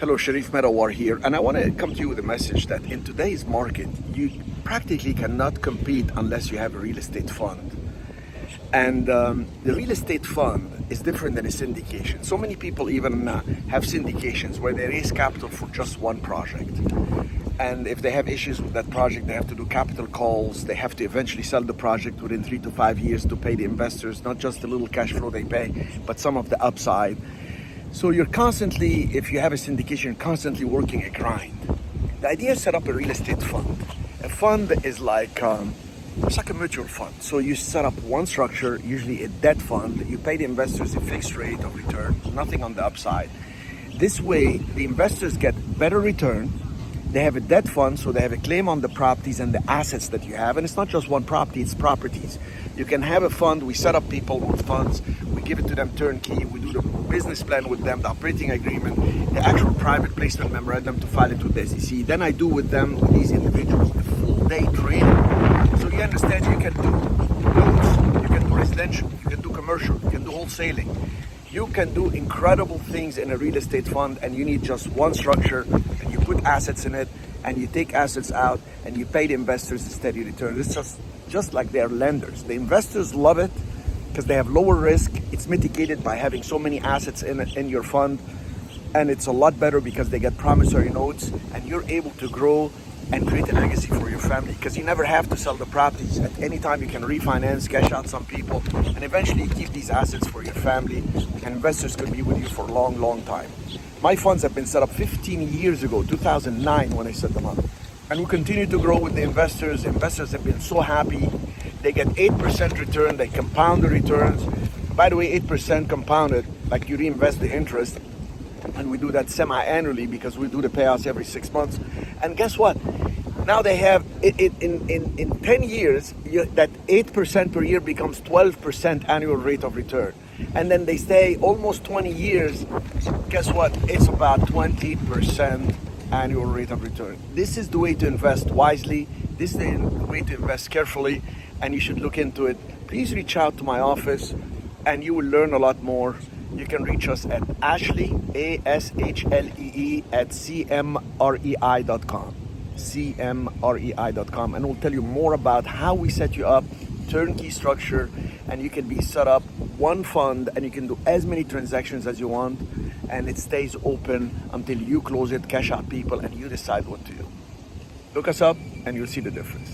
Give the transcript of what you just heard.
Hello, Sherif Metawar here, and I want to come to you with a message that in today's market, you practically cannot compete unless you have a real estate fund. And the real estate fund is different than a syndication. So many people even have syndications where they raise capital for just one project. And if they have issues with that project, they have to do capital calls. They have to eventually sell the project within 3 to 5 years to pay the investors, not just the little cash flow they pay, but some of the upside. So you're constantly, if you have a syndication, constantly working a grind. The idea is to set up a real estate fund. A fund is like, it's like a mutual fund. So you set up one structure, usually a debt fund. You pay the investors a fixed rate of return, nothing on the upside. This way, the investors get better return. They have a debt fund, so they have a claim on the properties and the assets that you have. And it's not just one property, it's properties. You can have a fund, we set up people with funds, we give it to them turnkey, we do the business plan with them, the operating agreement, the actual private placement memorandum to file it with the SEC. Then I do with them, with these individuals, the full day training. So you understand you can do loans, you can do residential, you can do commercial, you can do wholesaling. You can do incredible things in a real estate fund, and you need just one structure, and you put assets in it, and you take assets out, and you pay the investors a steady return. It's just like they're lenders. The investors love it because they have lower risk. It's mitigated by having so many assets in your fund, and it's a lot better because they get promissory notes, and you're able to grow and create a legacy for your family because you never have to sell the properties. At any time you can refinance, cash out some people, and eventually keep these assets for your family, and investors could be with you for a long time. My funds have been set up 15 years ago, 2009 when I set them up, and we continue to grow with the investors. Investors have been so happy. They get 8% return, they compound the returns. By the way, 8% compounded, like you reinvest the interest, and we do that semi-annually because we do the payouts every 6 months. And guess what? Now they have, in 10 years, that 8% per year becomes 12% annual rate of return. And then they stay almost 20 years. Guess what? It's about 20% annual rate of return. This is the way to invest wisely. This is the way to invest carefully, and you should look into it. Please reach out to my office, and you will learn a lot more. You can reach us at Ashley, ASHLEE, at CMREI.com. CMREI.com, and we'll tell you more about how we set you up, turnkey structure, and you can be set up one fund, and you can do as many transactions as you want, and it stays open until you close it, cash out people, and you decide what to do. Look us up, and you'll see the difference.